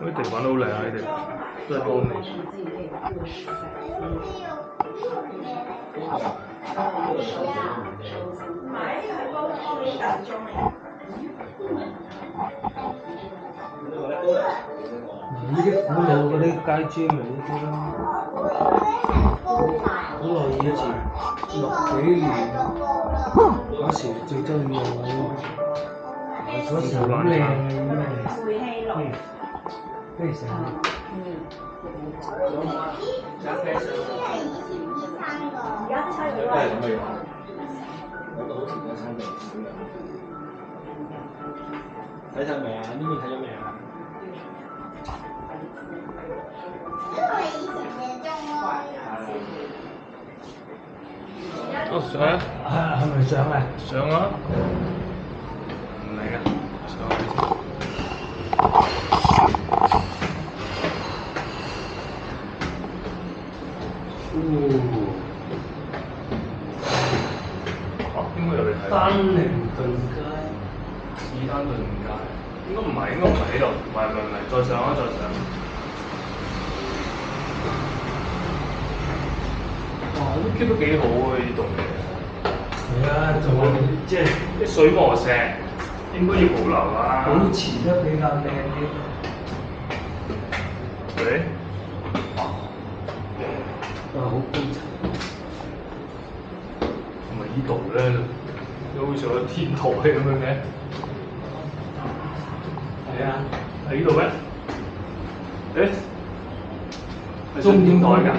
啲地板都好靚啊！呢地板都係乾嚟。呢啲古老嗰啲街磚咪呢啲咯，好耐以前60幾年嗰時最中意用嘅呢啲，嗰時好靚嘅呢啲，非常。睇晒未啊？呢邊睇咗未啊？哦，上啊！係咪上啊？上啊！唔嚟啊！上去先。應該有你睇。丹寧頓街，士丹頓街，應該唔係喺度，唔係，再上啊，再上。哇！都 keep 得幾好喎，呢棟嘢。係啊，仲係即係啲水磨石應該要保留啦。保持得比較靚啲。喂？好高層。同埋呢度咧，都好似有天台咁樣嘅。係啊。喺呢度咩？誒？係上天台㗎？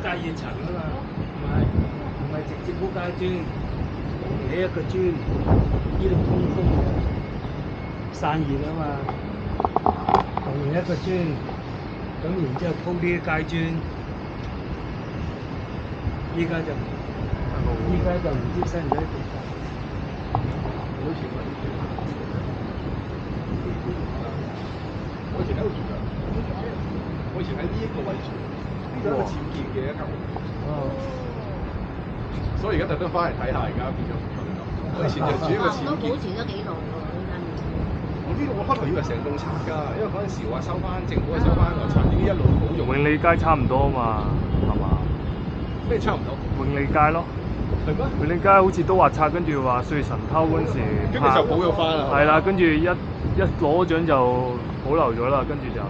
隔熱層啊嘛，唔係直接鋪街磚，起一個磚，呢度通風嘅，散熱啊嘛，用一個磚，咁然之後鋪啲街磚，依家就唔知使唔使地價，好似我以前喺度住㗎，我以前喺呢一個位住，呢度係一個僭建嘅一間屋。所以而家特登翻嚟睇下，而家變咗唔同咁。我以前就住一個僭建。保持咗幾耐喎呢間嘢？我開頭以為成棟拆㗎，因為嗰陣時話收翻政府收翻個拆，點知一路都冇用。永利街差唔多嘛，係嘛？咩差唔多？永利街咯。係咩？永利街好似都話拆，跟住話歲月神偷嗰陣時，跟住就補咗翻啦。係啦，跟住一攞獎就保留咗啦，跟住就。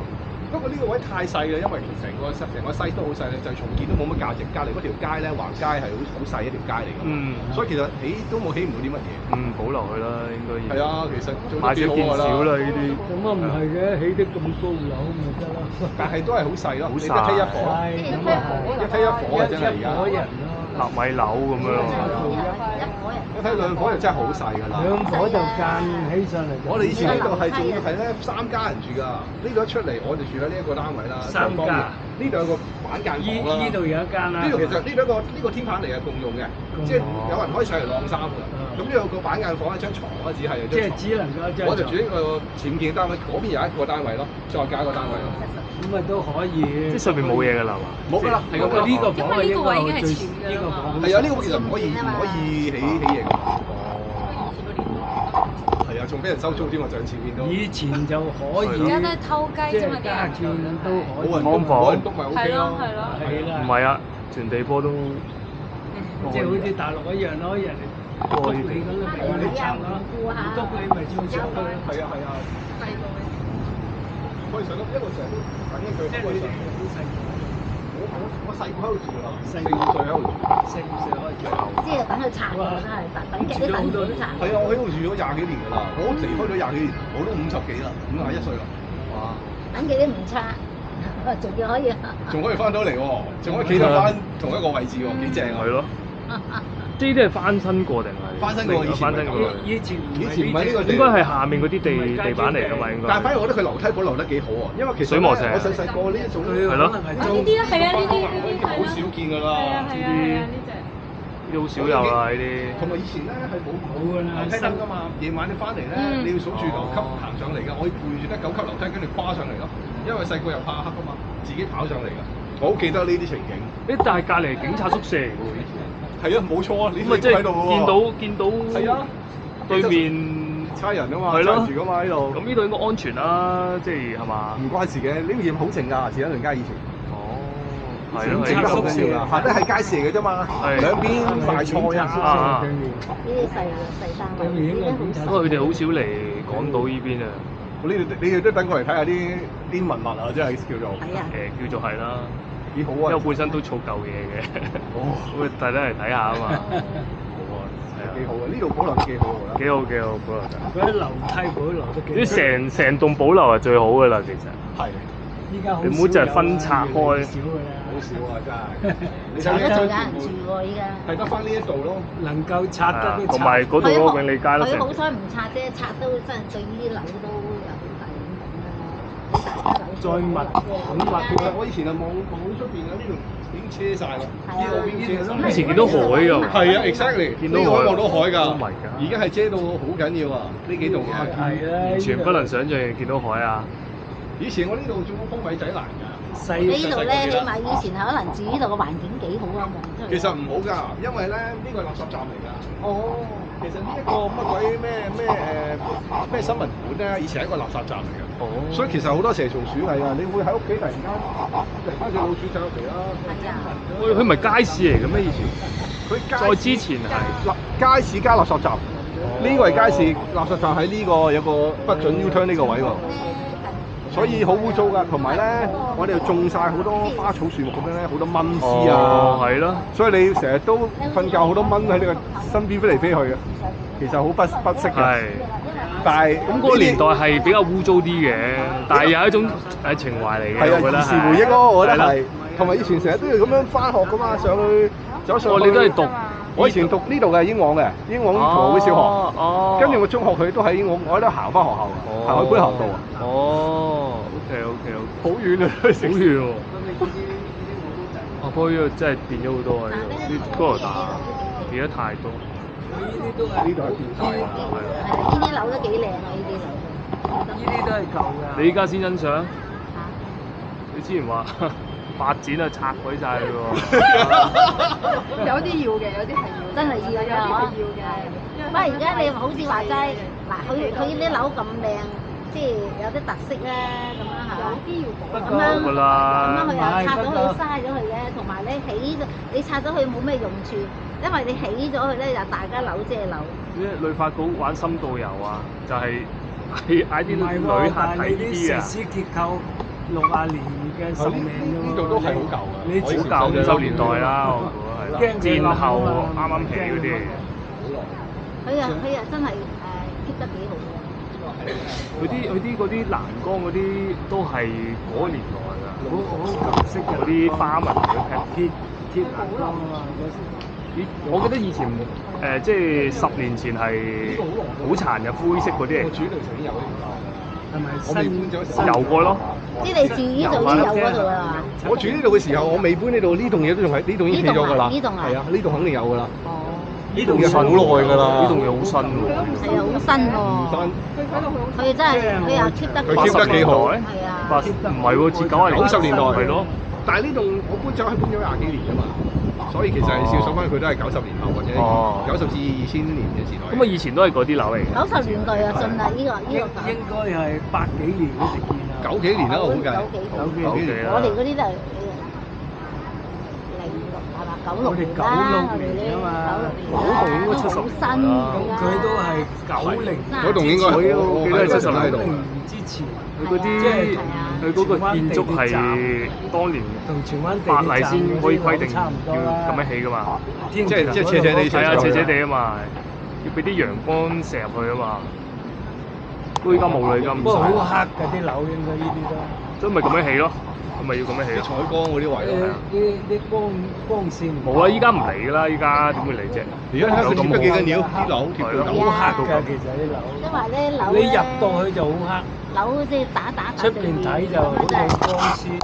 不過呢個位太細啦，因為成個西都好細啦，就重建都冇乜價值。隔離嗰條街咧，橫街係好細一條街嚟㗎嘛。所以其實都起唔到啲乜嘢。保留佢啦，應該要。係啊，其實做買少見少啦呢啲。咁啊唔係嘅，起得咁高樓咪得咯。但係都係好細咯，你一梯一房，一梯一房啊真係而家。納米樓咁樣。一梯兩房就真係好細㗎啦。兩房就間起上嚟。我哋以前呢度係仲要係咧3家人住㗎，呢度一出嚟我就住喺呢一個單位啦。3家。呢度有個板間房啦。呢度有一間啦。呢度其實呢個天棚嚟係共用嘅，即係有人可以上嚟晾衫㗎。咁呢有個板間房一張床啦，只係即係只能夠一張床。我就住呢個僭建單位，嗰邊有一個單位咯，再加一個單位咯。咁咪都可以。即係上面冇嘢㗎啦嘛？冇㗎啦，係咁㗎。呢個房係應該係最呢個房。係啊，呢個其實唔可以起嘢㗎。係啊，仲俾人收租添喎，上次見到。以前就可以。而家都係偷雞啫嘛，啲人都可以。冇人督咪 OK 咯。係咯。係啦。唔係啊，全地波都。即係好似大陸一樣咯，人哋篤你咁你咪要你拆咯，唔篤你咪照上去。係啊係啊，可以上到一路成日都等一句。即係你哋好細個，我細個喺度住㗎啦，4、5歲喺度住。四五歲開始。即係等佢拆㗎，真係等極都等唔到拆。係啊，我喺度住咗20幾年㗎啦，我離開咗20幾年，我都50幾啦，51歲啦。哇！等極都唔拆，仲要可以。仲可以翻到嚟喎，仲可以企得翻同一個位置喎，幾正啊！係咯。即係呢啲係翻新過定係？翻新過以前翻新過。以前唔係呢個地，應該係下面嗰啲地板嚟㗎嘛，應該。但係反而我覺得佢樓梯保留得幾好喎，因為其實水磨石我細個呢一種係咯。呢啲係啊，呢啲好少見㗎啦。呢啲好少有啦呢啲。同埋以前咧係冇㗎啦樓梯燈㗎嘛，夜晚你翻嚟咧，你要數住樓級行上嚟㗎，我要背住得9級樓梯跟住跨上嚟咯，因為細個又怕黑㗎嘛，自己跑上嚟㗎。我好記得呢啲情景。誒，但係隔離係警察宿舍嚟㗎喎，以前。係啊，冇錯啊，你咁咪即係喺度喎。見到係啊，對面差人啊嘛，係咯揸住㗎嘛喺度。咁呢度應該安全啦，即係係嘛？唔關事嘅，呢個嘢好靜㗎，前一輪街以前。哦，係咯，整得好緊要㗎，下低係街市嚟嘅啫嘛，兩邊賣菜啊。呢啲細單位，不過佢哋好少嚟港島呢邊啊。你哋都等過嚟睇下啲文物啊，即係叫做。係啊。叫做係啦。幾好啊！因為本身都儲舊嘢嘅。哦。咁大家嚟睇下啊嘛。好啊，係啊。幾好啊！呢度保留得幾好啊。幾好保留得。嗰啲樓梯保留得幾。啲成棟保留係最好㗎啦，其實。係。依家好少。你唔好就係分拆開。好少啊，真係。而家仲有人住喎，依家。係得翻呢一度咯。能夠拆得都拆。同埋嗰度嗰個永利街咯。佢好彩唔拆啫，拆都真係對呢啲樓都有好大影響啦。再密咁密。其實我以前係望出邊啊，呢度已經車晒啦。呢度已經車晒。以前見到海㗎。係啊 ，exactly。見到海望到海㗎。而家係遮到好緊要啊！呢幾棟嘢。係啦。完全不能想像見到海啊！以前我呢度種個米仔欄㗎。呢度咧，起碼以前可能住呢度嘅環境幾好啊，望出嚟。其實唔好㗎，因為咧呢個係垃圾站嚟㗎。哦。其實呢一個乜鬼咩新聞館咧，以前係一個垃圾站嚟嘅。哦。所以其實好多蛇蟲鼠蟻㗎，你會喺屋企突然間隻老鼠走入嚟啦。係啊。佢唔係街市嚟嘅咩？以前？佢再之前係街市加垃圾站。呢個係街市，垃圾站喺呢個有個不准 U-turn 呢個位喎。所以好污糟㗎，同埋咧，我哋又種晒好多花草樹木咁樣咧，好多蚊絲啊，係咯。所以你成日都瞓覺，好多蚊喺你個身邊飛嚟飛去嘅，其實好不適嘅。係。但係咁嗰個年代係比較污糟啲嘅，但係有一種情懷嚟嘅，我覺得係。兒時回憶咯，我覺得係。同埋以前成日都要咁樣翻學㗎嘛，上去走上去。你都係讀？我以前讀呢度嘅英皇嘅，英皇同學會小學。哦。跟住我中學佢都喺英皇，我喺度行翻學校，行去觀塘道啊。哦。OK，好遠啊，好遠喎。不過呢度真係變咗好多啊！呢度高樓大變得太多。呢度係變態啊！係呢啲樓都幾靚啊！呢啲樓。呢啲都係舊㗎。你依家先欣賞？你之前話發展啊，拆鬼晒佢喎。有啲要嘅，有啲係要，真係要㗎，有啲係要嘅。不過而家你好似話齋，嗱，佢啲樓咁靚。即係有啲特色咧，咁樣係嘛？有啲要補。咁樣佢又拆咗佢，嘥咗佢嘅，同埋咧你拆咗佢冇咩用處，因為你起咗佢咧就大家樓遮樓。啲旅發局玩深度遊啊，就係嗌啲旅客睇啲啊。石屎結構60年嘅壽命㗎喎。呢度都係好舊㗎。你好舊50年代啦，我估係啦。戰後啱啱起嗰啲。佢又真係keep 得幾好。佢啲嗰啲欄杆嗰啲都係嗰個年代㗎，好舊式嘅嗰啲花紋嘅鐵欄杆啊！我記得以前即係10年前係好殘嘅灰色嗰啲嚟。我住呢度曾經有係咪？我未搬咗有過咯。即係你住呢度先有嗰度啊？我住呢度嘅時候，我未搬呢度，呢棟嘢都仲係呢棟已經起咗㗎啦。呢棟啊？係啊，呢棟肯定有㗎啦。呢棟嘢好耐㗎啦，呢棟嘢好新喎。係啊，好新喎。唔新。佢真係佢又 keep 得。佢 keep 得幾好。係啊。唔係喎，至90年代係咯。但係呢棟我搬走係搬咗20幾年㗎嘛，所以其實係少數翻佢都係90年後或者90至2000年嘅時代。咁啊，以前都係嗰啲樓嚟嘅。90年代啊，盡啦呢個。應該係80幾年嗰時建啊。90幾年啦，我估計。90幾年。我哋嗰啲都係06係嘛？ 96我哋年啦， 96年啊嘛96年96應該70都好新年啦咁佢都係90，嗰棟應該我記得係70年喺度。之前佢嗰啲佢嗰個建築係當年同荃灣地法例先鐵站可以規定差唔多要啦咁樣起噶嘛，即係斜斜地係啊，斜斜地地啊嘛，要俾啲陽光射入去啊嘛。不過依家冇啦，依家唔不過好使，黑㗎啲樓，應該呢啲都。所以咪咁樣起咯，咪要咁樣起咯。啲採光嗰啲位咯。啲光線冇啦，依家唔嚟㗎啦，依家點會嚟啫？而家睇下佢貼得幾緊要，啲樓貼到好黑㗎，其實啲樓。因為咧樓你入到去就好黑，樓即係打出邊睇就好似光絲。